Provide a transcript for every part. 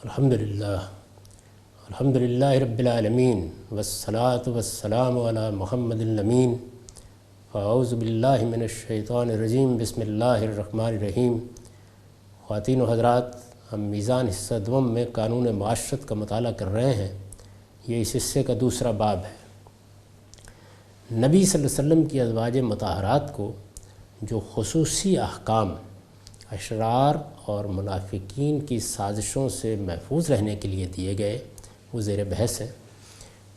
الحمدللہ رب العالمین والصلاة والسلام علی محمد الامین اعوذ باللہ من الشیطان الرجیم بسم اللہ الرحمن الرحیم۔ خواتین و حضرات، ہم میزان حصہ دوم میں قانون معاشرت کا مطالعہ کر رہے ہیں۔ یہ اس حصے کا دوسرا باب ہے۔ نبی صلی اللہ علیہ وسلم کی ازواج مطہرات کو جو خصوصی احکام اشرار اور منافقین کی سازشوں سے محفوظ رہنے کے لیے دیے گئے وہ زیر بحث ہیں۔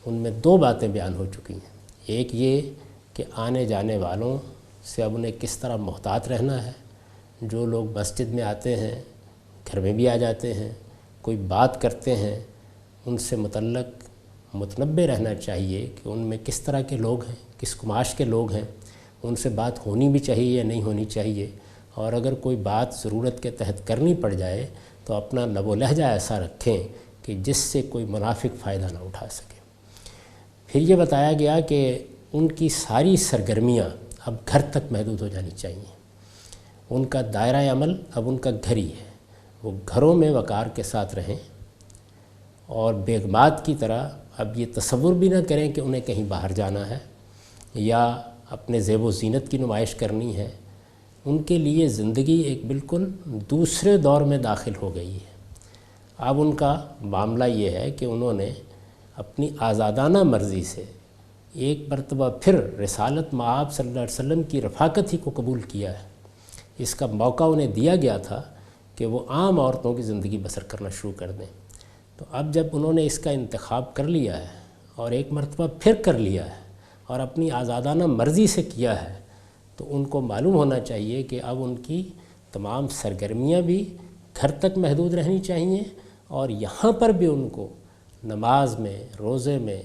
ان میں دو باتیں بیان ہو چکی ہیں۔ ایک یہ کہ آنے جانے والوں سے اب انہیں کس طرح محتاط رہنا ہے۔ جو لوگ مسجد میں آتے ہیں، گھر میں بھی آ جاتے ہیں، کوئی بات کرتے ہیں، ان سے متعلق متنبہ رہنا چاہیے کہ ان میں کس طرح کے لوگ ہیں، کس قماش کے لوگ ہیں، ان سے بات ہونی بھی چاہیے یا نہیں ہونی چاہیے، اور اگر کوئی بات ضرورت کے تحت کرنی پڑ جائے تو اپنا لب و لہجہ ایسا رکھیں کہ جس سے کوئی منافق فائدہ نہ اٹھا سکے۔ پھر یہ بتایا گیا کہ ان کی ساری سرگرمیاں اب گھر تک محدود ہو جانی چاہیے۔ ان کا دائرہ عمل اب ان کا گھر ہی ہے۔ وہ گھروں میں وقار کے ساتھ رہیں اور بیگمات کی طرح اب یہ تصور بھی نہ کریں کہ انہیں کہیں باہر جانا ہے یا اپنے زیب و زینت کی نمائش کرنی ہے۔ ان کے لیے زندگی ایک بالکل دوسرے دور میں داخل ہو گئی ہے۔ اب ان کا معاملہ یہ ہے کہ انہوں نے اپنی آزادانہ مرضی سے ایک مرتبہ پھر رسالت مآب صلی اللہ علیہ وسلم کی رفاقت ہی کو قبول کیا ہے۔ اس کا موقع انہیں دیا گیا تھا کہ وہ عام عورتوں کی زندگی بسر کرنا شروع کر دیں۔ تو اب جب انہوں نے اس کا انتخاب کر لیا ہے اور ایک مرتبہ پھر کر لیا ہے اور اپنی آزادانہ مرضی سے کیا ہے، تو ان کو معلوم ہونا چاہیے کہ اب ان کی تمام سرگرمیاں بھی گھر تک محدود رہنی چاہیے، اور یہاں پر بھی ان کو نماز میں، روزے میں،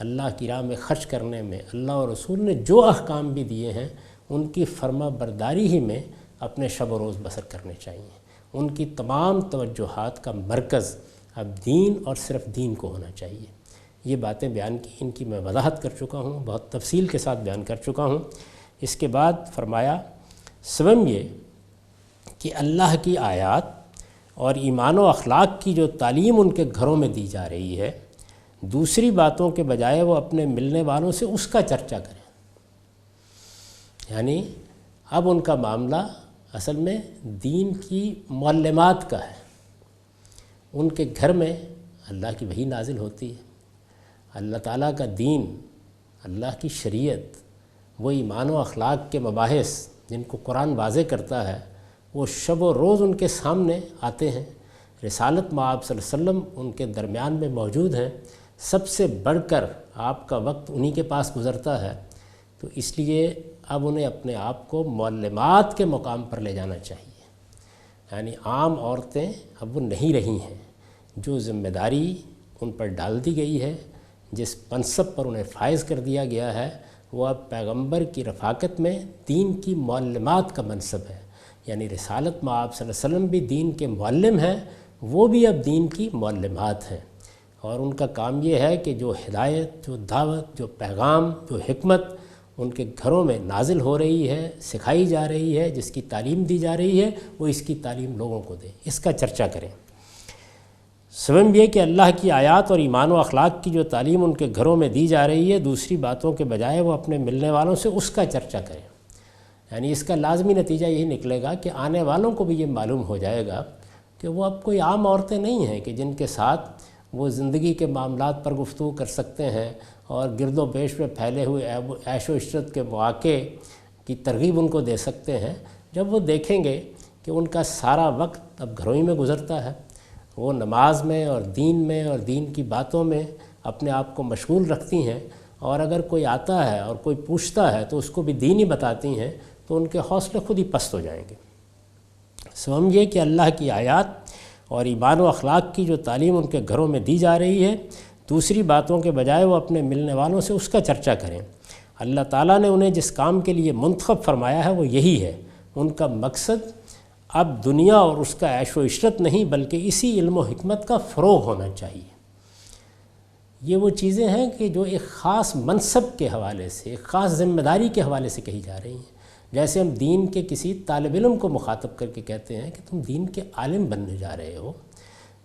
اللہ کی راہ میں خرچ کرنے میں اللہ اور رسول نے جو احکام بھی دیے ہیں ان کی فرما برداری ہی میں اپنے شب و روز بسر کرنے چاہیے۔ ان کی تمام توجہات کا مرکز اب دین اور صرف دین کو ہونا چاہیے۔ یہ باتیں بیان کی، ان کی میں وضاحت کر چکا ہوں، بہت تفصیل کے ساتھ بیان کر چکا ہوں۔ اس کے بعد فرمایا سوم یہ کہ اللہ کی آیات اور ایمان و اخلاق کی جو تعلیم ان کے گھروں میں دی جا رہی ہے، دوسری باتوں کے بجائے وہ اپنے ملنے والوں سے اس کا چرچا کریں۔ یعنی اب ان کا معاملہ اصل میں دین کی معلمات کا ہے۔ ان کے گھر میں اللہ کی وحی نازل ہوتی ہے، اللہ تعالیٰ کا دین، اللہ کی شریعت، وہ ایمان و اخلاق کے مباحث جن کو قرآن واضح کرتا ہے، وہ شب و روز ان کے سامنے آتے ہیں۔ رسالت مآب صلی اللہ علیہ وسلم ان کے درمیان میں موجود ہیں۔ سب سے بڑھ کر آپ کا وقت انہی کے پاس گزرتا ہے، تو اس لیے اب انہیں اپنے آپ کو معلمات کے مقام پر لے جانا چاہیے۔ یعنی عام عورتیں اب وہ نہیں رہی ہیں۔ جو ذمہ داری ان پر ڈال دی گئی ہے، جس منصب پر انہیں فائز کر دیا گیا ہے، وہ اب پیغمبر کی رفاقت میں دین کی معلمات کا منصب ہے۔ یعنی رسالت مآب صلی اللہ علیہ وسلم بھی دین کے معلم ہیں، وہ بھی اب دین کی معلمات ہیں، اور ان کا کام یہ ہے کہ جو ہدایت، جو دعوت، جو پیغام، جو حکمت ان کے گھروں میں نازل ہو رہی ہے، سکھائی جا رہی ہے، جس کی تعلیم دی جا رہی ہے، وہ اس کی تعلیم لوگوں کو دیں، اس کا چرچا کریں۔ سوم یہ کہ اللہ کی آیات اور ایمان و اخلاق کی جو تعلیم ان کے گھروں میں دی جا رہی ہے، دوسری باتوں کے بجائے وہ اپنے ملنے والوں سے اس کا چرچا کریں۔ یعنی اس کا لازمی نتیجہ یہی نکلے گا کہ آنے والوں کو بھی یہ معلوم ہو جائے گا کہ وہ اب کوئی عام عورتیں نہیں ہیں کہ جن کے ساتھ وہ زندگی کے معاملات پر گفتگو کر سکتے ہیں اور گرد و پیش میں پھیلے ہوئے عیش و عشرت کے مواقع کی ترغیب ان کو دے سکتے ہیں۔ جب وہ دیکھیں گے کہ ان کا سارا وقت اب گھروں ہی میں گزرتا ہے، وہ نماز میں اور دین کی باتوں میں اپنے آپ کو مشغول رکھتی ہیں، اور اگر کوئی آتا ہے اور کوئی پوچھتا ہے تو اس کو بھی دین ہی بتاتی ہیں، تو ان کے حوصلے خود ہی پست ہو جائیں گے۔ سوم یہ کہ اللہ کی آیات اور ایمان و اخلاق کی جو تعلیم ان کے گھروں میں دی جا رہی ہے، دوسری باتوں کے بجائے وہ اپنے ملنے والوں سے اس کا چرچا کریں۔ اللہ تعالیٰ نے انہیں جس کام کے لیے منتخب فرمایا ہے وہ یہی ہے۔ ان کا مقصد اب دنیا اور اس کا عیش و عشرت نہیں، بلکہ اسی علم و حکمت کا فروغ ہونا چاہیے۔ یہ وہ چیزیں ہیں کہ جو ایک خاص منصب کے حوالے سے، ایک خاص ذمہ داری کے حوالے سے کہی جا رہی ہیں۔ جیسے ہم دین کے کسی طالب علم کو مخاطب کر کے کہتے ہیں کہ تم دین کے عالم بننے جا رہے ہو،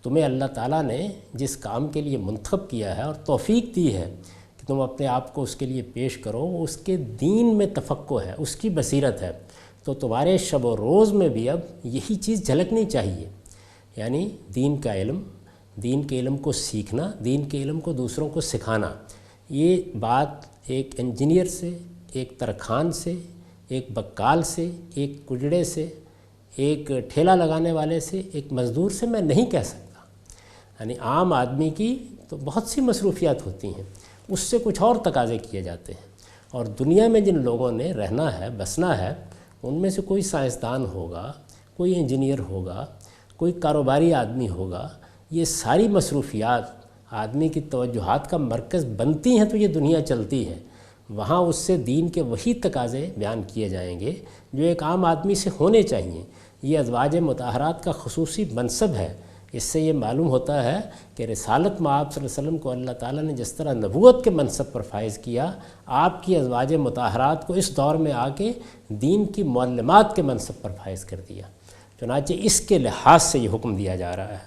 تمہیں اللہ تعالیٰ نے جس کام کے لیے منتخب کیا ہے اور توفیق دی ہے کہ تم اپنے آپ کو اس کے لیے پیش کرو، وہ اس کے دین میں تفقہ ہے، اس کی بصیرت ہے، تو تمہارے شب و روز میں بھی اب یہی چیز جھلکنی چاہیے، یعنی دین کا علم، دین کے علم کو سیکھنا، دین کے علم کو دوسروں کو سکھانا۔ یہ بات ایک انجینئر سے، ایک ترکھان سے، ایک بکال سے، ایک کجڑے سے، ایک ٹھیلا لگانے والے سے، ایک مزدور سے میں نہیں کہہ سکتا۔ یعنی عام آدمی کی تو بہت سی مصروفیات ہوتی ہیں، اس سے کچھ اور تقاضے کیے جاتے ہیں، اور دنیا میں جن لوگوں نے رہنا ہے، بسنا ہے، ان میں سے کوئی سائنسدان ہوگا، کوئی انجینئر ہوگا، کوئی کاروباری آدمی ہوگا۔ یہ ساری مصروفیات آدمی کی توجہات کا مرکز بنتی ہیں تو یہ دنیا چلتی ہے۔ وہاں اس سے دین کے وہی تقاضے بیان کیے جائیں گے جو ایک عام آدمی سے ہونے چاہیے۔ یہ ازواج مطہرات کا خصوصی منصب ہے۔ اس سے یہ معلوم ہوتا ہے کہ رسالت مآب صلی اللہ علیہ وسلم کو اللہ تعالیٰ نے جس طرح نبوت کے منصب پر فائز کیا، آپ کی ازواج مطہرات کو اس دور میں آ کے دین کی معلمات کے منصب پر فائز کر دیا۔ چنانچہ اس کے لحاظ سے یہ حکم دیا جا رہا ہے۔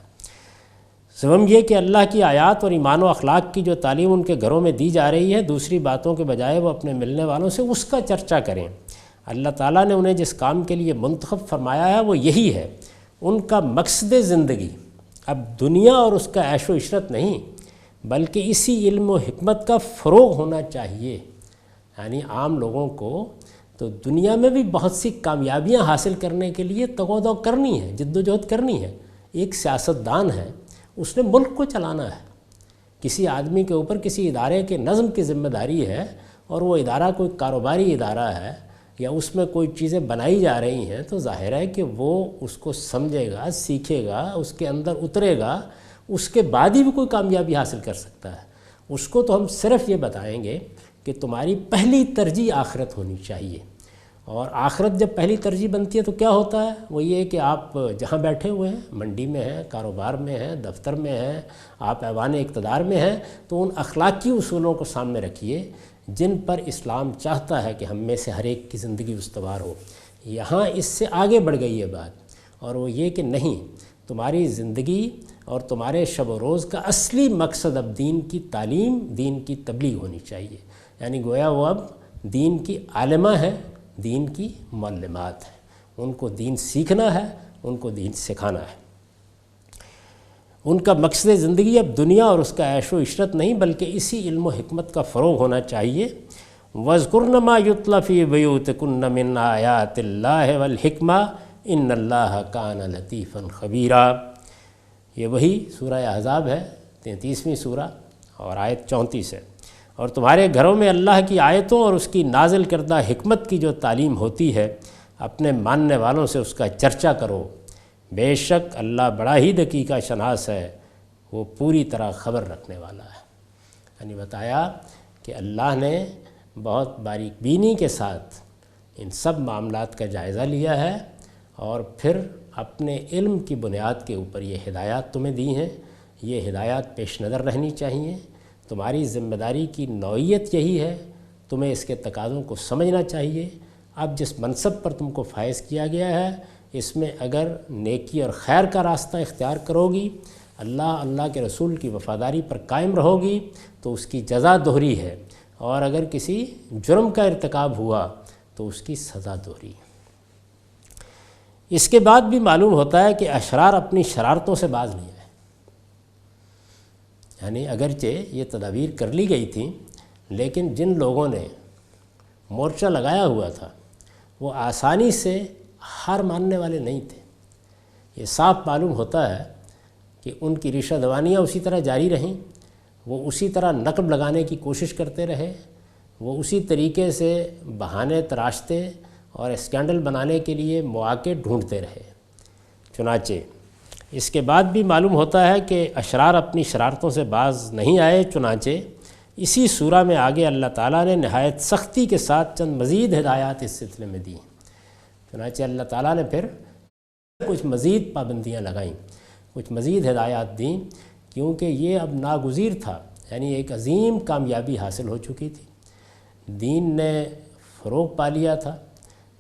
سوم یہ کہ اللہ کی آیات اور ایمان و اخلاق کی جو تعلیم ان کے گھروں میں دی جا رہی ہے، دوسری باتوں کے بجائے وہ اپنے ملنے والوں سے اس کا چرچا کریں۔ اللہ تعالیٰ نے انہیں جس کام کے لیے منتخب فرمایا ہے وہ یہی ہے۔ ان کا مقصد زندگی اب دنیا اور اس کا عیش و عشرت نہیں، بلکہ اسی علم و حکمت کا فروغ ہونا چاہیے۔ یعنی عام لوگوں کو تو دنیا میں بھی بہت سی کامیابیاں حاصل کرنے کے لیے تگ و دو کرنی ہے، جد و جہد کرنی ہے۔ ایک سیاستدان ہے، اس نے ملک کو چلانا ہے۔ کسی آدمی کے اوپر کسی ادارے کے نظم کی ذمہ داری ہے، اور وہ ادارہ کوئی کاروباری ادارہ ہے یا اس میں کوئی چیزیں بنائی جا رہی ہیں، تو ظاہر ہے کہ وہ اس کو سمجھے گا، سیکھے گا، اس کے اندر اترے گا، اس کے بعد ہی بھی کوئی کامیابی حاصل کر سکتا ہے۔ اس کو تو ہم صرف یہ بتائیں گے کہ تمہاری پہلی ترجیح آخرت ہونی چاہیے، اور آخرت جب پہلی ترجیح بنتی ہے تو کیا ہوتا ہے؟ وہ یہ کہ آپ جہاں بیٹھے ہوئے ہیں، منڈی میں ہیں، کاروبار میں ہیں، دفتر میں ہیں، آپ ایوان اقتدار میں ہیں، تو ان اخلاقی اصولوں کو سامنے رکھیے جن پر اسلام چاہتا ہے کہ ہم میں سے ہر ایک کی زندگی استوار ہو۔ یہاں اس سے آگے بڑھ گئی ہے بات، اور وہ یہ کہ نہیں، تمہاری زندگی اور تمہارے شب و روز کا اصلی مقصد اب دین کی تعلیم، دین کی تبلیغ ہونی چاہیے۔ یعنی گویا وہ اب دین کی عالمہ ہے، دین کی معلمات ہیں، ان کو دین سیکھنا ہے، ان کو دین سکھانا ہے۔ ان کا مقصد زندگی اب دنیا اور اس کا عیش و عشرت نہیں، بلکہ اسی علم و حکمت کا فروغ ہونا چاہیے۔ وَاذْكُرْنَ مَا يُتْلَىٰ فِي بُيُوتِكُنَّ مِنْ آيَاتِ اللَّهِ وَالْحِكْمَةِ إِنَّ اللَّهَ كَانَ لَطِيفًا خَبِيرًا۔ یہ وہی سورہ احزاب ہے، 33ویں سورہ، اور آیت 34 ہے۔ اور تمہارے گھروں میں اللہ کی آیتوں اور اس کی نازل کردہ حکمت کی جو تعلیم ہوتی ہے، اپنے ماننے والوں سے اس کا چرچا کرو۔ بے شک اللہ بڑا ہی دقیقہ شناس ہے، وہ پوری طرح خبر رکھنے والا ہے۔ یعنی بتایا کہ اللہ نے بہت باریک بینی کے ساتھ ان سب معاملات کا جائزہ لیا ہے، اور پھر اپنے علم کی بنیاد کے اوپر یہ ہدایات تمہیں دی ہیں۔ یہ ہدایات پیش نظر رہنی چاہیے۔ تمہاری ذمہ داری کی نوعیت یہی ہے، تمہیں اس کے تقاضوں کو سمجھنا چاہیے۔ اب جس منصب پر تم کو فائز کیا گیا ہے، اس میں اگر نیکی اور خیر کا راستہ اختیار کرو گی، اللہ کے رسول کی وفاداری پر قائم رہو گی، تو اس کی جزا دوہری ہے، اور اگر کسی جرم کا ارتکاب ہوا تو اس کی سزا دوہری ہے۔ اس کے بعد بھی معلوم ہوتا ہے کہ اشرار اپنی شرارتوں سے باز نہیں آئے۔ یعنی اگرچہ یہ تدابیر کر لی گئی تھی، لیکن جن لوگوں نے مورچہ لگایا ہوا تھا وہ آسانی سے ہار ماننے والے نہیں تھے۔ یہ صاف معلوم ہوتا ہے کہ ان کی رشوہ دوانیاں اسی طرح جاری رہیں، وہ اسی طرح نقب لگانے کی کوشش کرتے رہے، وہ اسی طریقے سے بہانے تراشتے اور اسکینڈل بنانے کے لیے مواقع ڈھونڈتے رہے۔ چنانچہ اس کے بعد بھی معلوم ہوتا ہے کہ اشرار اپنی شرارتوں سے باز نہیں آئے۔ چنانچہ اسی سورہ میں آگے اللہ تعالیٰ نے نہایت سختی کے ساتھ چند مزید ہدایات اس سلسلے میں دی۔ چنانچہ اللہ تعالیٰ نے پھر کچھ مزید پابندیاں لگائیں، کچھ مزید ہدایات دیں، کیونکہ یہ اب ناگزیر تھا۔ یعنی ایک عظیم کامیابی حاصل ہو چکی تھی، دین نے فروغ پا لیا تھا،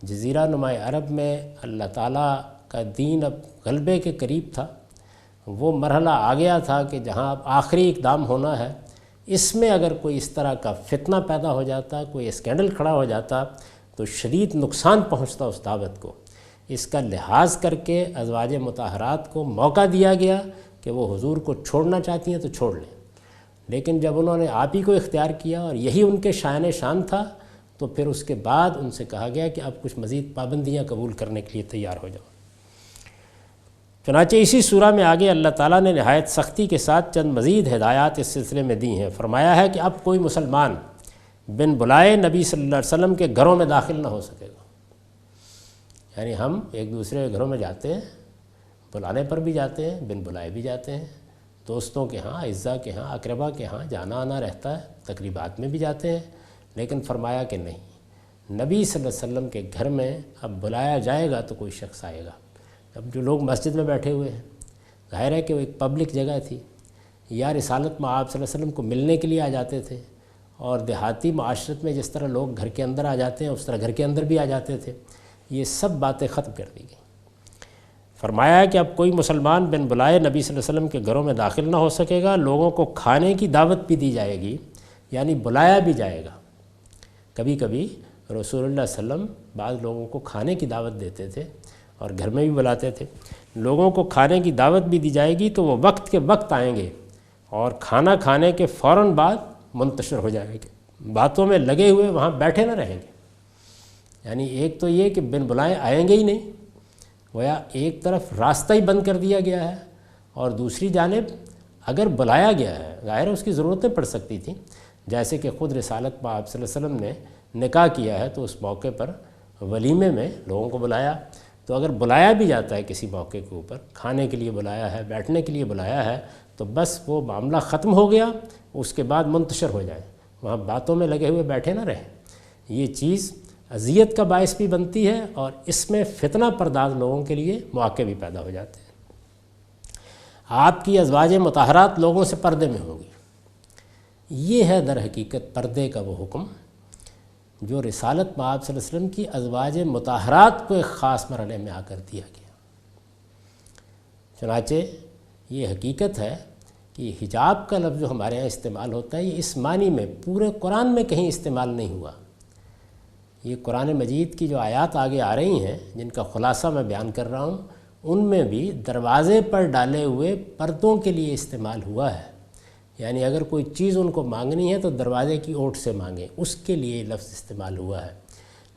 جزیرہ نما عرب میں اللہ تعالیٰ کا دین اب غلبے کے قریب تھا، وہ مرحلہ آ گیا تھا کہ جہاں اب آخری اقدام ہونا ہے، اس میں اگر کوئی اس طرح کا فتنہ پیدا ہو جاتا، کوئی اسکینڈل کھڑا ہو جاتا تو شدید نقصان پہنچتا اس دعوت کو۔ اس کا لحاظ کر کے ازواج مطہرات کو موقع دیا گیا کہ وہ حضور کو چھوڑنا چاہتی ہیں تو چھوڑ لیں، لیکن جب انہوں نے آپ ہی کو اختیار کیا اور یہی ان کے شایان شان تھا تو پھر اس کے بعد ان سے کہا گیا کہ اب کچھ مزید پابندیاں قبول کرنے کے لیے تیار ہو جاؤ۔ چنانچہ اسی سورہ میں آگے اللہ تعالیٰ نے نہایت سختی کے ساتھ چند مزید ہدایات اس سلسلے میں دی ہیں۔ فرمایا ہے کہ اب کوئی مسلمان بن بلائے نبی صلی اللہ علیہ وسلم کے گھروں میں داخل نہ ہو سکے گا۔ یعنی ہم ایک دوسرے کے گھروں میں جاتے ہیں، بلانے پر بھی جاتے ہیں، بن بلائے بھی جاتے ہیں، دوستوں کے ہاں، اعزاء کے ہاں، اقربا کے ہاں جانا آنا رہتا ہے، تقریبات میں بھی جاتے ہیں، لیکن فرمایا کہ نہیں، نبی صلی اللہ علیہ وسلم کے گھر میں اب بلایا جائے گا تو کوئی شخص آئے گا۔ اب جو لوگ مسجد میں بیٹھے ہوئے ہیں، ظاہر ہے کہ وہ ایک پبلک جگہ تھی، یا رسالت میں آپ صلی اللہ علیہ وسلم کو ملنے کے لیے آ جاتے تھے، اور دیہاتی معاشرت میں جس طرح لوگ گھر کے اندر آ جاتے ہیں اس طرح گھر کے اندر بھی آ جاتے تھے، یہ سب باتیں ختم کر دی گئیں۔ فرمایا ہے کہ اب کوئی مسلمان بن بلائے نبی صلی اللہ علیہ وسلم کے گھروں میں داخل نہ ہو سکے گا، لوگوں کو کھانے کی دعوت بھی دی جائے گی، یعنی بلایا بھی جائے گا۔ کبھی کبھی رسول اللہ صلی اللہ علیہ وسلم بعض لوگوں کو کھانے کی دعوت دیتے تھے اور گھر میں بھی بلاتے تھے۔ لوگوں کو کھانے کی دعوت بھی دی جائے گی تو وہ وقت کے وقت آئیں گے اور کھانا کھانے کے فوراً بعد منتشر ہو جائیں گے، باتوں میں لگے ہوئے وہاں بیٹھے نہ رہیں گے۔ یعنی ایک تو یہ کہ بن بلائے آئیں گے ہی نہیں، گویا ایک طرف راستہ ہی بند کر دیا گیا ہے، اور دوسری جانب اگر بلایا گیا ہے ظاہر ہے اس کی ضرورتیں پڑ سکتی تھیں، جیسے کہ خود رسالت میں آپ صلی اللہ علیہ وسلم نے نکاح کیا ہے تو اس موقع پر ولیمے میں لوگوں کو بلایا، تو اگر بلایا بھی جاتا ہے کسی موقع کے اوپر، کھانے کے لیے بلایا ہے، بیٹھنے کے لیے بلایا ہے، تو بس وہ معاملہ ختم ہو گیا، اس کے بعد منتشر ہو جائے، وہاں باتوں میں لگے ہوئے بیٹھے نہ رہیں۔ یہ چیز اذیت کا باعث بھی بنتی ہے اور اس میں فتنہ پرداز لوگوں کے لیے مواقع بھی پیدا ہو جاتے ہیں۔ آپ کی ازواج مطہرات لوگوں سے پردے میں ہوں گی۔ یہ ہے در حقیقت پردے کا وہ حکم جو رسالت میں آپ صلی اللہ علیہ وسلم کی ازواج مطہرات کو ایک خاص مرحلے میں آ کر دیا گیا۔ چنانچہ یہ حقیقت ہے کہ حجاب کا لفظ جو ہمارے ہاں استعمال ہوتا ہے، یہ اس معنی میں پورے قرآن میں کہیں استعمال نہیں ہوا۔ یہ قرآن مجید کی جو آیات آگے آ رہی ہیں جن کا خلاصہ میں بیان کر رہا ہوں، ان میں بھی دروازے پر ڈالے ہوئے پردوں کے لیے استعمال ہوا ہے۔ یعنی اگر کوئی چیز ان کو مانگنی ہے تو دروازے کی اوٹ سے مانگیں، اس کے لیے لفظ استعمال ہوا ہے۔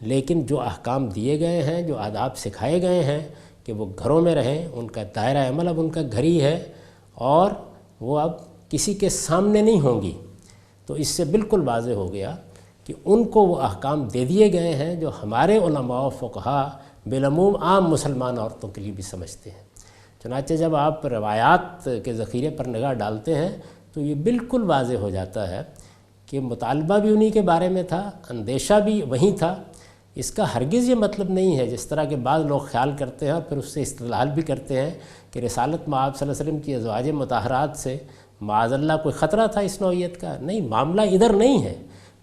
لیکن جو احکام دیے گئے ہیں، جو آداب سکھائے گئے ہیں کہ وہ گھروں میں رہیں، ان کا دائرہ عمل اب ان کا گھر ہی ہے اور وہ اب کسی کے سامنے نہیں ہوں گی، تو اس سے بالکل واضح ہو گیا کہ ان کو وہ احکام دے دیے گئے ہیں جو ہمارے علماء و فقہا بالعموم عام مسلمان عورتوں کے لیے بھی سمجھتے ہیں۔ چنانچہ جب آپ روایات کے ذخیرے پر نگاہ ڈالتے ہیں تو یہ بالکل واضح ہو جاتا ہے کہ مطالبہ بھی انہی کے بارے میں تھا، اندیشہ بھی وہیں تھا۔ اس کا ہرگز یہ مطلب نہیں ہے جس طرح کے بعض لوگ خیال کرتے ہیں اور پھر اس سے استدلال بھی کرتے ہیں کہ رسالت میں آپ صلی اللہ علیہ وسلم کی ازواج مطہرات سے معاذ اللہ کوئی خطرہ تھا اس نوعیت کا۔ نہیں، معاملہ ادھر نہیں ہے،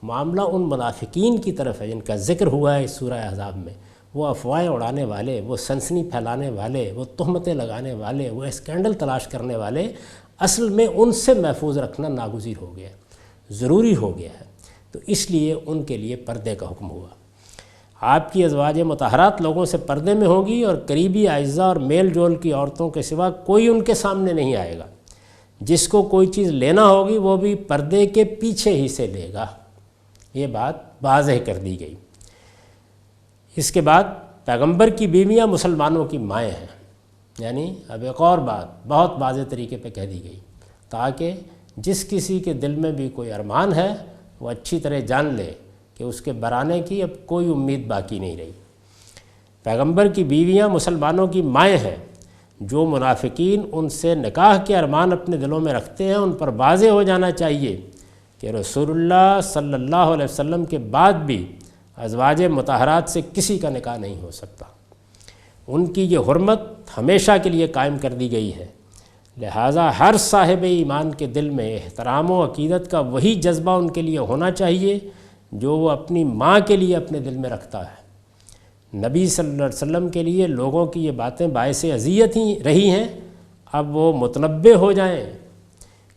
معاملہ ان منافقین کی طرف ہے جن کا ذکر ہوا ہے اس سورہ احزاب میں۔ وہ افواہیں اڑانے والے، وہ سنسنی پھیلانے والے، وہ تہمتیں لگانے والے، وہ اسکینڈل تلاش کرنے والے، اصل میں ان سے محفوظ رکھنا ناگزیر ہو گیا، ضروری ہو گیا ہے۔ تو اس لیے ان کے لیے پردے کا حکم ہوا۔ آپ کی ازواج مطہرات لوگوں سے پردے میں ہوں گی اور قریبی اعزاء اور میل جول کی عورتوں کے سوا کوئی ان کے سامنے نہیں آئے گا۔ جس کو کوئی چیز لینا ہوگی وہ بھی پردے کے پیچھے ہی سے لے گا۔ یہ بات واضح کر دی گئی۔ اس کے بعد پیغمبر کی بیویاں مسلمانوں کی مائیں ہیں، یعنی اب ایک اور بات بہت واضح طریقے پہ کہہ دی گئی تاکہ جس کسی کے دل میں بھی کوئی ارمان ہے وہ اچھی طرح جان لے کہ اس کے برانے کی اب کوئی امید باقی نہیں رہی۔ پیغمبر کی بیویاں مسلمانوں کی مائیں ہیں۔ جو منافقین ان سے نکاح کے ارمان اپنے دلوں میں رکھتے ہیں ان پر واضح ہو جانا چاہیے کہ رسول اللہ صلی اللہ علیہ وسلم کے بعد بھی ازواج مطہرات سے کسی کا نکاح نہیں ہو سکتا۔ ان کی یہ حرمت ہمیشہ کے لیے قائم کر دی گئی ہے، لہٰذا ہر صاحب ایمان کے دل میں احترام و عقیدت کا وہی جذبہ ان کے لیے ہونا چاہیے جو وہ اپنی ماں کے لیے اپنے دل میں رکھتا ہے۔ نبی صلی اللہ علیہ وسلم کے لیے لوگوں کی یہ باتیں باعث اذیت ہی رہی ہیں، اب وہ متنبہ ہو جائیں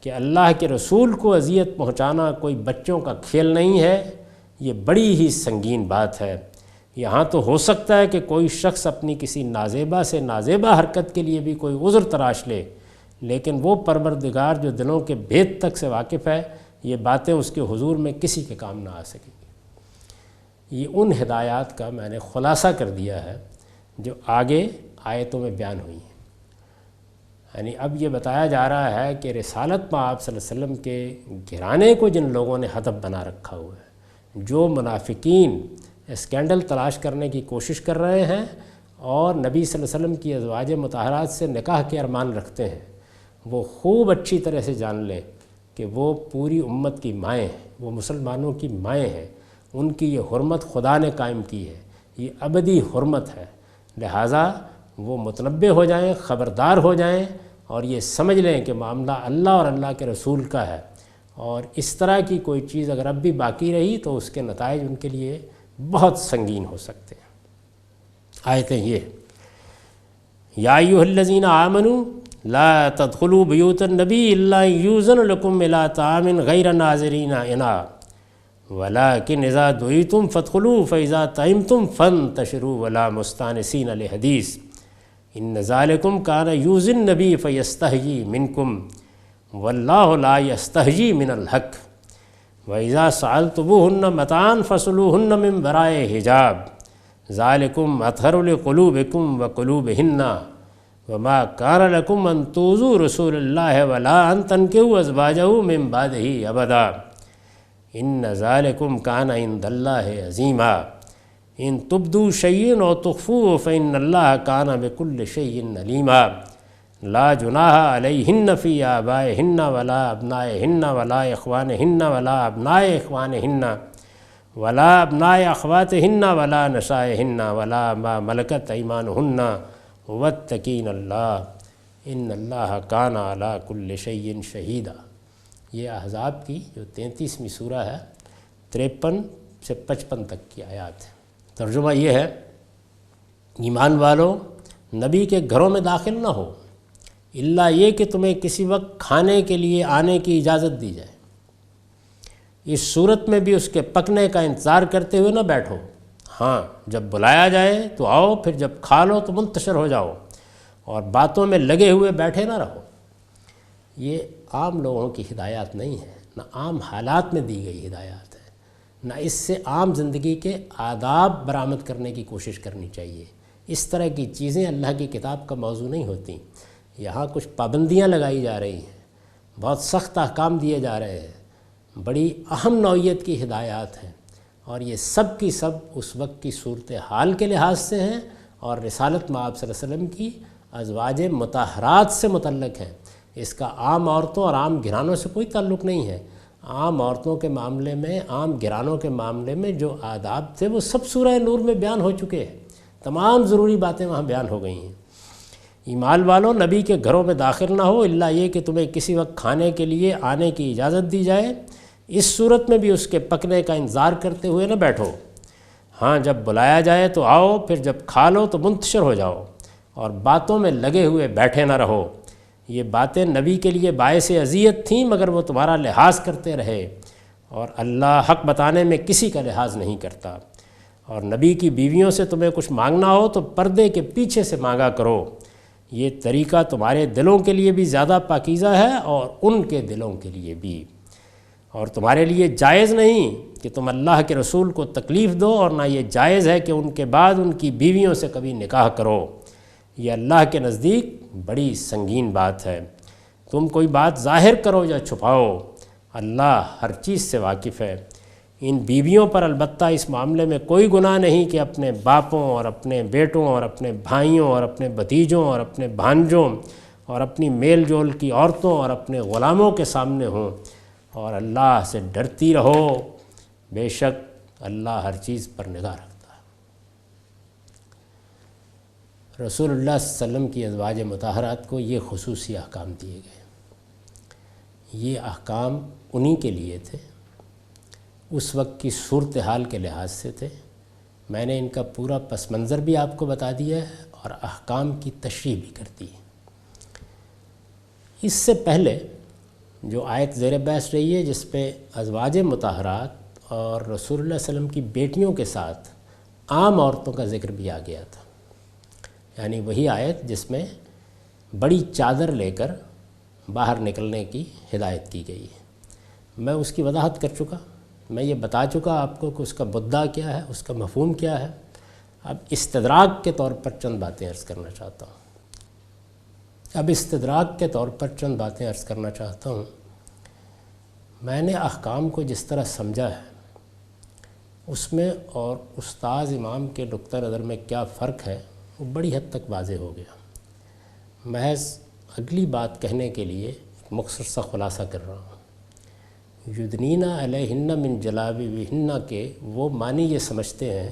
کہ اللہ کے رسول کو اذیت پہنچانا کوئی بچوں کا کھیل نہیں ہے، یہ بڑی ہی سنگین بات ہے۔ یہاں تو ہو سکتا ہے کہ کوئی شخص اپنی کسی نازیبہ سے نازیبہ حرکت کے لیے بھی کوئی عذر تراش لے، لیکن وہ پروردگار جو دلوں کے بھید تک سے واقف ہے، یہ باتیں اس کے حضور میں کسی کے کام نہ آ سکیں گی۔ یہ ان ہدایات کا میں نے خلاصہ کر دیا ہے جو آگے آیتوں میں بیان ہوئی ہیں۔ یعنی اب یہ بتایا جا رہا ہے کہ رسالت میں آپ صلی اللہ علیہ وسلم کے گھرانے کو جن لوگوں نے ہدف بنا رکھا ہوا ہے، جو منافقین اسکینڈل تلاش کرنے کی کوشش کر رہے ہیں اور نبی صلی اللہ علیہ وسلم کی ازواج مطہرات سے نکاح کے ارمان رکھتے ہیں، وہ خوب اچھی طرح سے جان لیں کہ وہ پوری امت کی مائیں ہیں، وہ مسلمانوں کی مائیں ہیں، ان کی یہ حرمت خدا نے قائم کی ہے، یہ ابدی حرمت ہے۔ لہٰذا وہ متنبہ ہو جائیں، خبردار ہو جائیں اور یہ سمجھ لیں کہ معاملہ اللہ اور اللہ کے رسول کا ہے، اور اس طرح کی کوئی چیز اگر اب بھی باقی رہی تو اس کے نتائج ان کے لیے بہت سنگین ہو سکتے ہیں۔ آیتیں یہ یا ایھا الذین آمنوا لا تدخلوا بیوت النبی الا یؤذن لکم الی طعام غیر ناظرین اناء ولکن اذا دعیتم فادخلوا فاذا طعمتم فانتشروا ولا مستانسین لحدیث ان ذالکم کان یؤذی النبی فیستحیی منکم واللہ لا یستحیی من الحق وَإِذَا سَأَلْتُمُوهُنَّ مَتَاعًا فَاسْأَلُوهُنَّ مِنْ وَرَاءِ حِجَابٍ ذَلِكُمْ أَطْهَرُ لِقُلُوبِكُمْ وَقُلُوبِهِنَّ وَمَا كَانَ لَكُمْ أَن تُؤْذُوا رَسُولَ اللَّهِ وَلَا أَن تَنكِحُوا أَزْوَاجَهُ مِن بَعْدِهِ أَبَدًا إِنَّ ذَلِكُمْ كَانَ عِندَ اللَّهِ عَظِيمًا إِن تُبْدُوا شَيْئًا أَوْ تُخْفُوهُ فَإِنَّ اللَّهَ كَانَ بِكُلِّ شَيْءٍ عَلِيمًا لا جناح علیہن فی آبائہن ولا ابنائہن ولا اخوانہن ولا ابناء اخوانہن ولا ابناء اخواتہن ولا نسائہن ولا ما ملکت ایمانہن واتقین اللہ ان اللہ کان علی کل شیء شہیدا۔ یہ احزاب کی جو 33ویں سورہ ہے، 53 سے 55 تک کی آیات ہے۔ ترجمہ یہ ہے، ایمان والو نبی کے گھروں میں داخل نہ ہو الا یہ کہ تمہیں کسی وقت کھانے کے لیے آنے کی اجازت دی جائے، اس صورت میں بھی اس کے پکنے کا انتظار کرتے ہوئے نہ بیٹھو، ہاں جب بلایا جائے تو آؤ، پھر جب کھا لو تو منتشر ہو جاؤ اور باتوں میں لگے ہوئے بیٹھے نہ رہو۔ یہ عام لوگوں کی ہدایات نہیں ہے، نہ عام حالات میں دی گئی ہدایات ہے، نہ اس سے عام زندگی کے آداب برآمد کرنے کی کوشش کرنی چاہیے۔ اس طرح کی چیزیں اللہ کی کتاب کا موضوع نہیں ہوتی۔ یہاں کچھ پابندیاں لگائی جا رہی ہیں، بہت سخت احکام دیے جا رہے ہیں، بڑی اہم نوعیت کی ہدایات ہیں، اور یہ سب کی سب اس وقت کی صورتحال کے لحاظ سے ہیں اور رسالت مآب صلی اللہ علیہ وسلم کی ازواج مطہرات سے متعلق ہیں۔ اس کا عام عورتوں اور عام گھرانوں سے کوئی تعلق نہیں ہے۔ عام عورتوں کے معاملے میں، عام گھرانوں کے معاملے میں جو آداب تھے وہ سب سورہ نور میں بیان ہو چکے ہیں، تمام ضروری باتیں وہاں بیان ہو گئی ہیں۔ ایمان والوں نبی کے گھروں میں داخل نہ ہو الا یہ کہ تمہیں کسی وقت کھانے کے لیے آنے کی اجازت دی جائے، اس صورت میں بھی اس کے پکنے کا انتظار کرتے ہوئے نہ بیٹھو، ہاں جب بلایا جائے تو آؤ، پھر جب کھا لو تو منتشر ہو جاؤ اور باتوں میں لگے ہوئے بیٹھے نہ رہو۔ یہ باتیں نبی کے لیے باعث اذیت تھیں مگر وہ تمہارا لحاظ کرتے رہے، اور اللہ حق بتانے میں کسی کا لحاظ نہیں کرتا۔ اور نبی کی بیویوں سے تمہیں کچھ مانگنا ہو تو پردے کے پیچھے سے مانگا کرو، یہ طریقہ تمہارے دلوں کے لیے بھی زیادہ پاکیزہ ہے اور ان کے دلوں کے لیے بھی۔ اور تمہارے لیے جائز نہیں کہ تم اللہ کے رسول کو تکلیف دو، اور نہ یہ جائز ہے کہ ان کے بعد ان کی بیویوں سے کبھی نکاح کرو، یہ اللہ کے نزدیک بڑی سنگین بات ہے۔ تم کوئی بات ظاہر کرو یا چھپاؤ، اللہ ہر چیز سے واقف ہے۔ ان بیویوں پر البتہ اس معاملے میں کوئی گناہ نہیں کہ اپنے باپوں اور اپنے بیٹوں اور اپنے بھائیوں اور اپنے بھتیجوں اور اپنے بھانجوں اور اپنی میل جول کی عورتوں اور اپنے غلاموں کے سامنے ہوں، اور اللہ سے ڈرتی رہو، بے شک اللہ ہر چیز پر نگاہ رکھتا ہے۔ رسول اللہ صلی اللہ علیہ وسلم کی ازواج مطہرات کو یہ خصوصی احکام دیے گئے، یہ احکام انہی کے لیے تھے، اس وقت کی صورتحال کے لحاظ سے تھے۔ میں نے ان کا پورا پس منظر بھی آپ کو بتا دیا ہے اور احکام کی تشریح بھی کر دی ہے۔ اس سے پہلے جو آیت زیر بحث رہی ہے جس پہ ازواج مطہرات اور رسول اللہ صلی اللہ علیہ وسلم کی بیٹیوں کے ساتھ عام عورتوں کا ذکر بھی آ گیا تھا، یعنی وہی آیت جس میں بڑی چادر لے کر باہر نکلنے کی ہدایت کی گئی ہے، میں اس کی وضاحت کر چکا، میں یہ بتا چکا آپ کو کہ اس کا مدعا کیا ہے، اس کا مفہوم کیا ہے۔ اب استدراک کے طور پر چند باتیں عرض کرنا چاہتا ہوں۔ میں نے احکام کو جس طرح سمجھا ہے اس میں اور استاذ امام کے نقطہ نظر میں کیا فرق ہے وہ بڑی حد تک واضح ہو گیا۔ محض اگلی بات کہنے کے لیے ایک مختصر سا خلاصہ کر رہا ہوں۔ یدنین علیہن من جلابیبہن کے وہ معنی یہ سمجھتے ہیں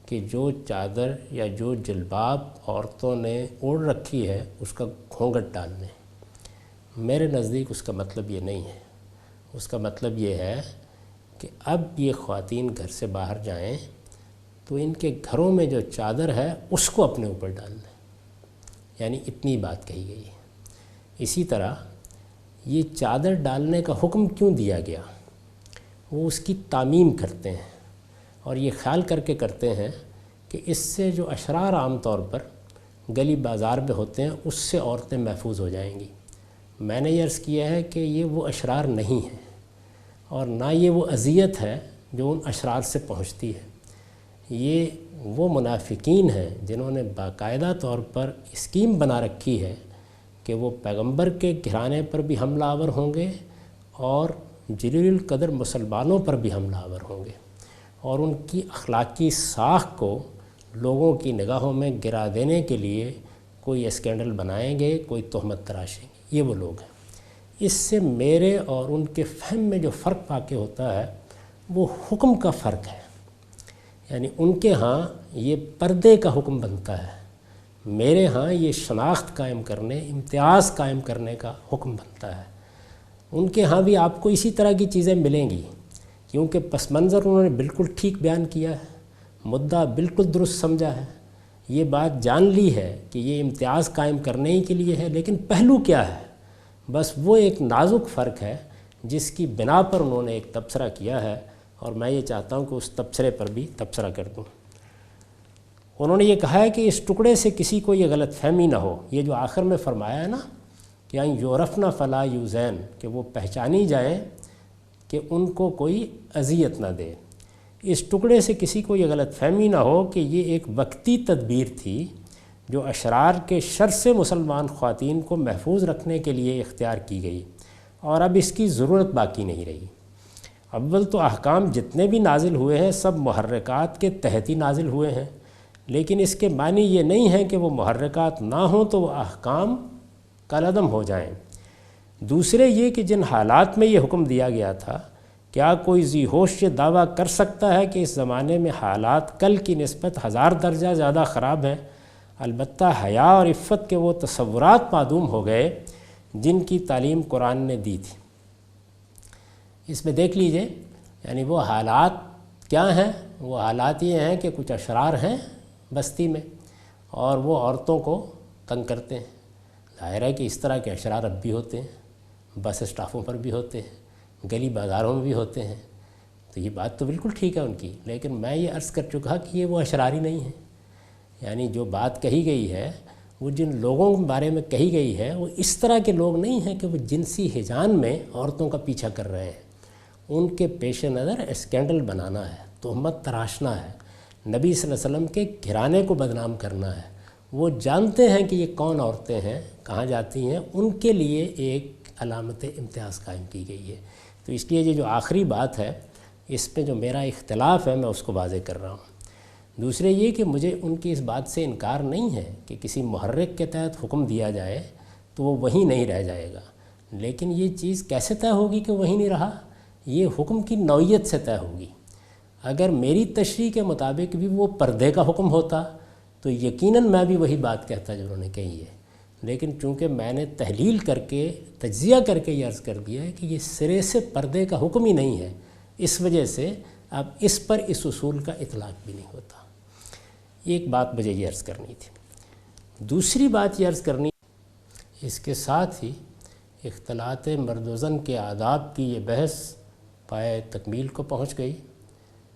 کہ جو چادر یا جو جلباب عورتوں نے اوڑھ رکھی ہے اس کا گھونگھٹ ڈالنے۔ میرے نزدیک اس کا مطلب یہ نہیں ہے، اس کا مطلب یہ ہے کہ اب یہ خواتین گھر سے باہر جائیں تو ان کے گھروں میں جو چادر ہے اس کو اپنے اوپر ڈالنا، یعنی اتنی بات کہی گئی ہے۔ اسی طرح یہ چادر ڈالنے کا حکم کیوں دیا گیا، وہ اس کی تعمیم کرتے ہیں اور یہ خیال کر کے کرتے ہیں کہ اس سے جو اشرار عام طور پر گلی بازار میں ہوتے ہیں اس سے عورتیں محفوظ ہو جائیں گی۔ میں نے یہ عرض کیا ہے کہ یہ وہ اشرار نہیں ہیں اور نہ یہ وہ اذیت ہے جو ان اشرار سے پہنچتی ہے، یہ وہ منافقین ہیں جنہوں نے باقاعدہ طور پر اسکیم بنا رکھی ہے کہ وہ پیغمبر کے گھرانے پر بھی حملہ آور ہوں گے اور جلیل القدر مسلمانوں پر بھی حملہ آور ہوں گے، اور ان کی اخلاقی ساکھ کو لوگوں کی نگاہوں میں گرا دینے کے لیے کوئی اسکینڈل بنائیں گے، کوئی تہمت تراشیں گے۔ یہ وہ لوگ ہیں۔ اس سے میرے اور ان کے فہم میں جو فرق واقع ہوتا ہے وہ حکم کا فرق ہے، یعنی ان کے ہاں یہ پردے کا حکم بنتا ہے، میرے ہاں یہ شناخت قائم کرنے، امتیاز قائم کرنے کا حکم بنتا ہے۔ ان کے ہاں بھی آپ کو اسی طرح کی چیزیں ملیں گی، کیونکہ پس منظر انہوں نے بالکل ٹھیک بیان کیا ہے، مدعا بالکل درست سمجھا ہے، یہ بات جان لی ہے کہ یہ امتیاز قائم کرنے ہی کے لیے ہے، لیکن پہلو کیا ہے؟ بس وہ ایک نازک فرق ہے جس کی بنا پر انہوں نے ایک تبصرہ کیا ہے، اور میں یہ چاہتا ہوں کہ اس تبصرے پر بھی تبصرہ کر دوں۔ انہوں نے یہ کہا ہے کہ اس ٹکڑے سے کسی کو یہ غلط فہمی نہ ہو، یہ جو آخر میں فرمایا ہے نا کہ یورفنا فلا یوزین، کہ وہ پہچانی جائیں کہ ان کو کوئی اذیت نہ دے، اس ٹکڑے سے کسی کو یہ غلط فہمی نہ ہو کہ یہ ایک وقتی تدبیر تھی جو اشرار کے شر سے مسلمان خواتین کو محفوظ رکھنے کے لیے اختیار کی گئی، اور اب اس کی ضرورت باقی نہیں رہی۔ اول تو احکام جتنے بھی نازل ہوئے ہیں سب محرکات کے تحت ہی نازل ہوئے ہیں، لیکن اس کے معنی یہ نہیں ہے کہ وہ محرکات نہ ہوں تو وہ احکام کالعدم ہو جائیں۔ دوسرے یہ کہ جن حالات میں یہ حکم دیا گیا تھا، کیا کوئی ذی ہوش یہ دعویٰ کر سکتا ہے کہ اس زمانے میں حالات کل کی نسبت 1000 درجہ زیادہ خراب ہیں؟ البتہ حیا اور عفت کے وہ تصورات معدوم ہو گئے جن کی تعلیم قرآن نے دی تھی۔ اس میں دیکھ لیجئے، یعنی وہ حالات کیا ہیں؟ وہ حالات یہ ہیں کہ کچھ اشرار ہیں بستی میں اور وہ عورتوں کو تنگ کرتے ہیں۔ ظاہر ہے کہ اس طرح کے اشرار اب بھی ہوتے ہیں، بس اسٹافوں پر بھی ہوتے ہیں، گلی بازاروں میں بھی ہوتے ہیں، تو یہ بات تو بالکل ٹھیک ہے ان کی، لیکن میں یہ عرض کر چکا کہ یہ وہ اشرار ہی نہیں ہیں۔ یعنی جو بات کہی گئی ہے وہ جن لوگوں کے بارے میں کہی گئی ہے وہ اس طرح کے لوگ نہیں ہیں کہ وہ جنسی ہیجان میں عورتوں کا پیچھا کر رہے ہیں۔ ان کے پیش نظر اسکینڈل بنانا ہے، تہمت تراشنا ہے، نبی صلی اللہ علیہ وسلم کے گھرانے کو بدنام کرنا ہے۔ وہ جانتے ہیں کہ یہ کون عورتیں ہیں، کہاں جاتی ہیں، ان کے لیے ایک علامت امتیاز قائم کی گئی ہے۔ تو اس لیے یہ جو آخری بات ہے اس میں جو میرا اختلاف ہے میں اس کو واضح کر رہا ہوں۔ دوسرے یہ کہ مجھے ان کی اس بات سے انکار نہیں ہے کہ کسی محرک کے تحت حکم دیا جائے تو وہ وہیں نہیں رہ جائے گا، لیکن یہ چیز کیسے طے ہوگی کہ وہیں نہیں رہا؟ یہ حکم کی نوعیت سے طے ہوگی۔ اگر میری تشریح کے مطابق بھی وہ پردے کا حکم ہوتا تو یقیناً میں بھی وہی بات کہتا جو انہوں نے کہی ہے، لیکن چونکہ میں نے تحلیل کر کے تجزیہ کر کے یہ عرض کر دیا ہے کہ یہ سرے سے پردے کا حکم ہی نہیں ہے، اس وجہ سے اب اس پر اس اصول کا اطلاق بھی نہیں ہوتا۔ ایک بات مجھے یہ عرض کرنی تھی۔ دوسری بات یہ عرض کرنی اس کے ساتھ ہی اختلاط مرد و زن کے آداب کی یہ بحث پائے تکمیل کو پہنچ گئی۔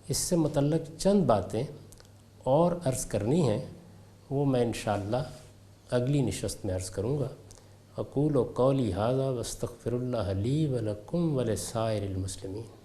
اس سے متعلق چند باتیں اور عرض کرنی ہیں، وہ میں انشاءاللہ اگلی نشست میں عرض کروں گا۔ اقول قولی ھذا واستغفر اللہ لی ولکم ولسائر المسلمین۔